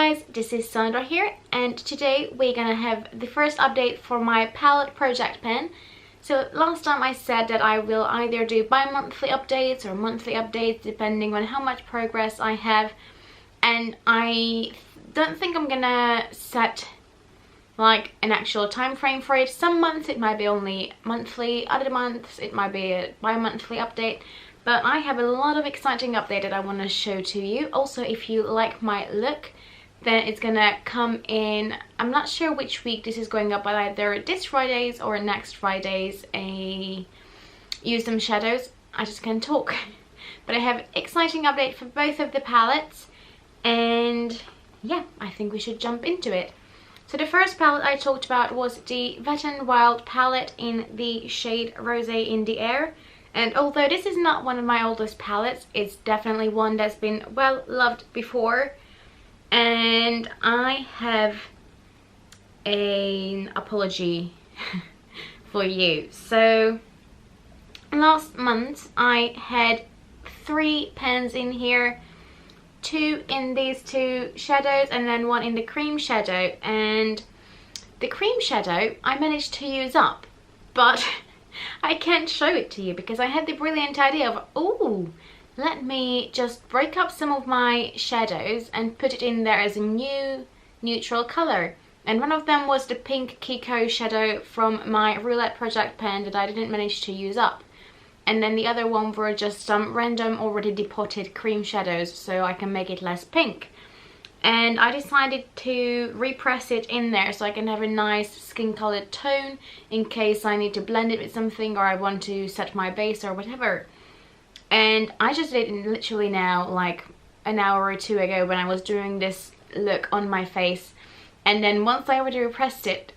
guys, this is Sandra here, and today we're gonna have the first update for my palette project pen. So last time I said that I will either do bi-monthly updates or monthly updates depending on how much progress I have, and I don't think I'm gonna set like an actual time frame for it. Some months it might be only monthly, other months it might be a bi-monthly update. But I have a lot of exciting update that I want to show to you. Also, if you like my look, then it's gonna come in, I'm not sure which week this is going up, but either this Fridays or next Fridays, use some shadows. I just can't talk. But I have exciting update for both of the palettes, and yeah, I think we should jump into it. So the first palette I talked about was the Wet n Wild palette in the shade Rosé in the Air. And although this is not one of my oldest palettes, it's definitely one that's been well loved before. And I have an apology for you. So last month I had 3 pens in here, 2 in these 2 shadows and then 1 in the cream shadow. And the cream shadow I managed to use up, but I can't show it to you because I had the brilliant idea of, oh, let me just break up some of my shadows and put it in there as a new neutral color. And one of them was the pink Kiko shadow from my Roulette project pen that I didn't manage to use up. And then the other one were just some random already depotted cream shadows so I can make it less pink. And I decided to repress it in there so I can have a nice skin colored tone in case I need to blend it with something or I want to set my base or whatever. And I just did it literally now, like an hour or 2 ago, when I was doing this look on my face. And then once I already repressed it,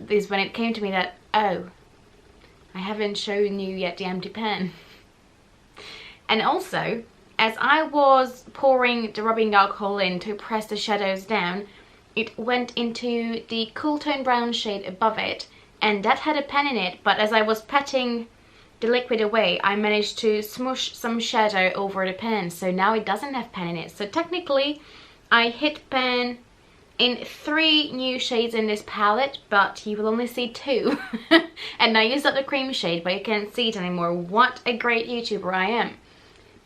is when it came to me that, oh, I haven't shown you yet the empty pen. And also, as I was pouring the rubbing alcohol in to press the shadows down, it went into the cool tone brown shade above it, and that had a pen in it, but as I was patting the liquid away, I managed to smoosh some shadow over the pen, so now it doesn't have pen in it. So technically, I hit pen in 3 new shades in this palette, but you will only see 2. And I used up the cream shade, but you can't see it anymore. What a great YouTuber I am.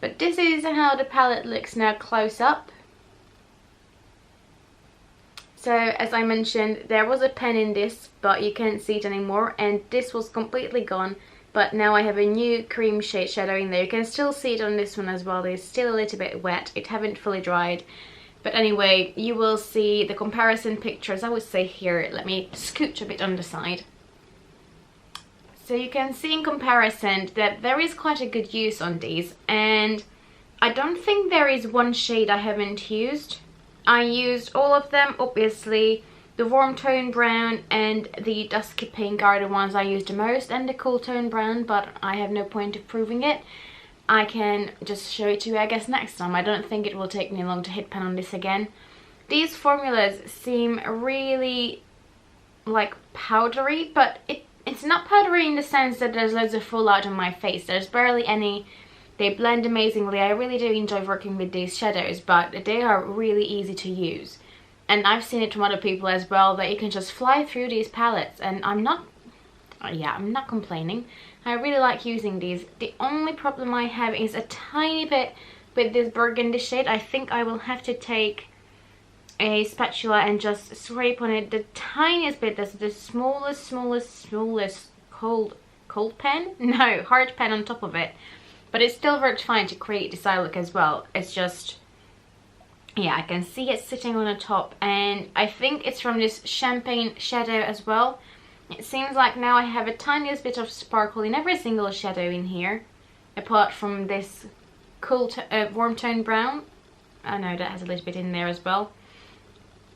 But this is how the palette looks now close up. So as I mentioned, there was a pen in this, but you can't see it anymore, and this was completely gone. But now I have a new cream shade shadow in there. You can still see it on this one as well. It's still a little bit wet. It haven't fully dried. But anyway, you will see the comparison pictures. I would say here, let me scooch a bit on the side. So you can see in comparison that there is quite a good use on these, and I don't think there is one shade I haven't used. I used all of them, obviously. The warm tone brown and the dusky pink are the ones I use the most, and the cool tone brown, but I have no point of proving it. I can just show it to you, I guess, next time. I don't think it will take me long to hit pen on this again. These formulas seem really like powdery, but it's not powdery in the sense that there's loads of fallout on my face. There's barely any. They blend amazingly. I really do enjoy working with these shadows, but they are really easy to use. And I've seen it from other people as well, that you can just fly through these palettes, and I'm not complaining. I really like using these. The only problem I have is a tiny bit with this burgundy shade. I think I will have to take a spatula and just scrape on it the tiniest bit. That's the smallest cold pen? No, hard pen on top of it. But it still worked fine to create this eye look as well. It's just, yeah, I can see it sitting on the top, and I think it's from this champagne shadow as well. It seems like now I have a tiniest bit of sparkle in every single shadow in here, apart from this cool warm tone brown. I know that has a little bit in there as well.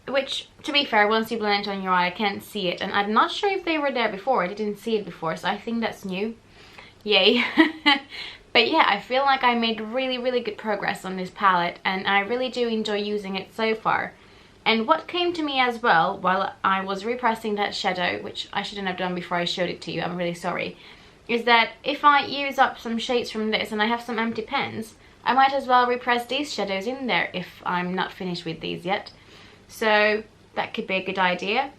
Which, to be fair, once you blend it on your eye, I can't see it. And I'm not sure if they were there before. I didn't see it before, so I think that's new. Yay. But yeah, I feel like I made really good progress on this palette, and I really do enjoy using it so far. And what came to me as well while I was repressing that shadow, which I shouldn't have done before I showed it to you, I'm really sorry, is that if I use up some shades from this and I have some empty pens, I might as well repress these shadows in there if I'm not finished with these yet. so that could be a good idea.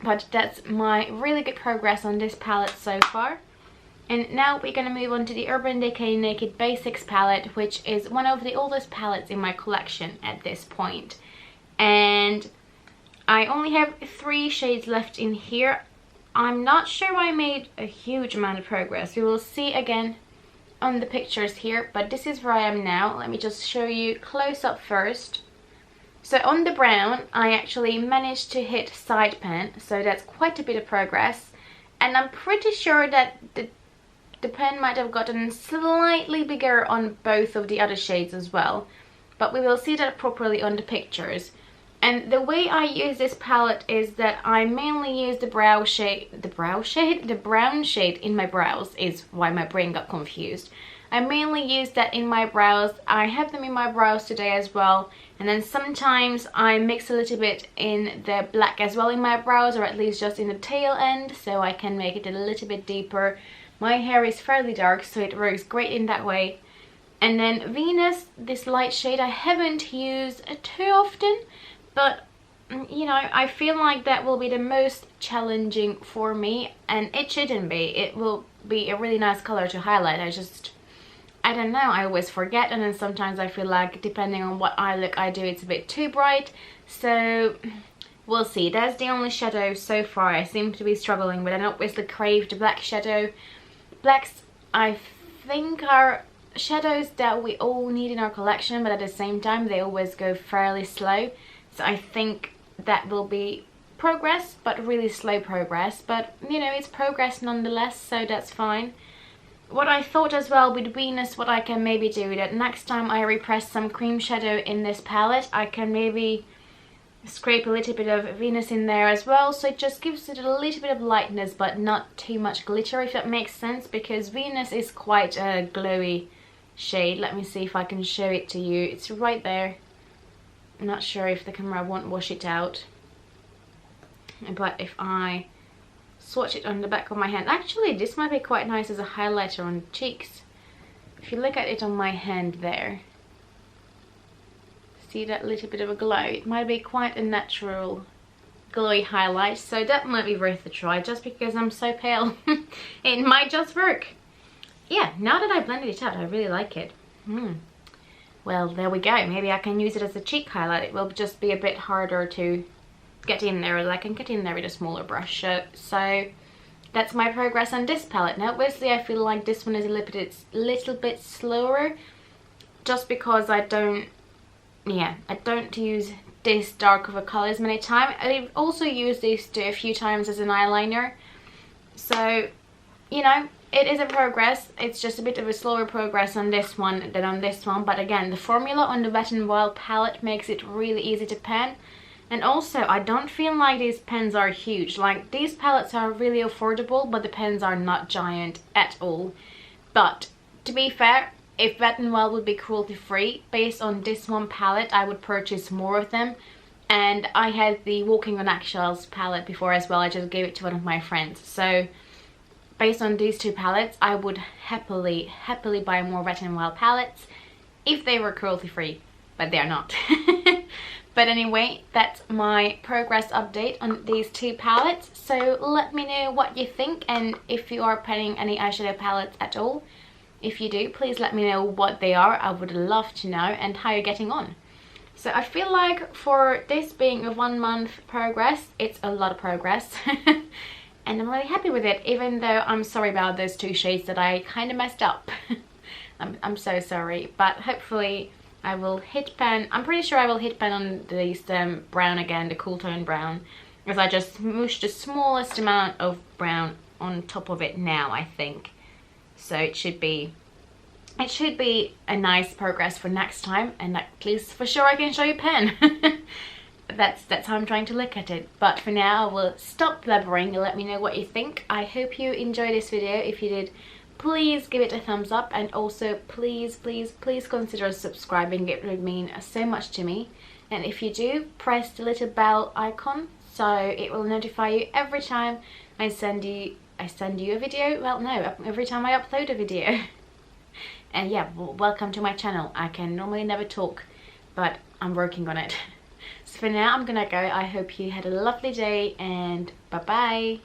But that's my really good progress on this palette so far. And now we're going to move on to the Urban Decay Naked Basics palette, which is one of the oldest palettes in my collection at this point. And I only have 3 shades left in here. I'm not sure I made a huge amount of progress. We will see again on the pictures here, but this is where I am now. Let me just show you close up first. So on the brown, I actually managed to hit side pan, so that's quite a bit of progress. And I'm pretty sure that the pen might have gotten slightly bigger on both of the other shades as well, but we will see that properly on the pictures. And the way I use this palette is that I mainly use the brown shade in my brows, is why my brain got confused. I mainly use that in my brows. I have them in my brows today as well, and then sometimes I mix a little bit in the black as well in my brows, or at least just in the tail end, so I can make it a little bit deeper. My hair is fairly dark, so it works great in that way. And then Venus, this light shade, I haven't used too often, but you know, I feel like that will be the most challenging for me, and it shouldn't be. It will be a really nice color to highlight. I don't know, I always forget, and then sometimes I feel like depending on what eye look I do, it's a bit too bright. So we'll see. That's the only shadow so far I seem to be struggling with. I obviously crave the black shadow. Blacks, I think, are shadows that we all need in our collection, but at the same time they always go fairly slow. So I think that will be progress, but really slow progress. But you know, it's progress nonetheless, so that's fine. What I thought as well with Venus, what I can maybe do, that next time I repress some cream shadow in this palette, I can maybe scrape a little bit of Venus in there as well, so it just gives it a little bit of lightness but not too much glitter, if that makes sense, because Venus is quite a glowy shade. Let me see if I can show it to you. It's right there. I'm not sure if the camera won't wash it out, but if I swatch it on the back of my hand, actually this might be quite nice as a highlighter on the cheeks. If you look at it on my hand there, see that little bit of a glow? It might be quite a natural glowy highlight, so that might be worth a try. Just because I'm so pale, it might just work. Yeah, now that I blended it out, I really like it. Well, there we go. Maybe I can use it as a cheek highlight. It will just be a bit harder to get in there, like I can get in there with a smaller brush. So that's my progress on this palette. Now obviously I feel like this one is a little bit slower, just because I don't use this dark of a color as many times. I've also used these a few times as an eyeliner, so you know, it is a progress. It's just a bit of a slower progress on this one than on this one, but again, the formula on the Wet n Wild palette makes it really easy to pen. And also, I don't feel like these pens are huge. Like, these palettes are really affordable, but the pens are not giant at all. But to be fair, if Wet n Wild would be cruelty free, based on this one palette, I would purchase more of them. And I had the Walking on Eggshells palette before as well. I just gave it to one of my friends. So based on these two palettes, I would happily buy more Wet n Wild palettes if they were cruelty free, but they're not. But anyway, that's my progress update on these two palettes. So let me know what you think, and if you are penning any eyeshadow palettes at all. If you do, please let me know what they are. I would love to know, and how you're getting on. So I feel like for this being a 1 month progress, it's a lot of progress. And I'm really happy with it, even though I'm sorry about those 2 shades that I kind of messed up. I'm so sorry, but hopefully I will hit pan. I'm pretty sure I will hit pan on this brown again, the cool tone brown, because I just smooshed the smallest amount of brown on top of it now, I think. So it should be a nice progress for next time, and at least for sure I can show you pen. That's how I'm trying to look at it. But for now, I will stop blabbering and let me know what you think. I hope you enjoyed this video. If you did, please give it a thumbs up, and also please consider subscribing. It would mean so much to me. And if you do, press the little bell icon so it will notify you every time I send you a video. Well, no, every time I upload a video. And yeah, welcome to my channel. I can normally never talk, but I'm working on it. So for now I'm gonna go. I hope you had a lovely day and bye bye.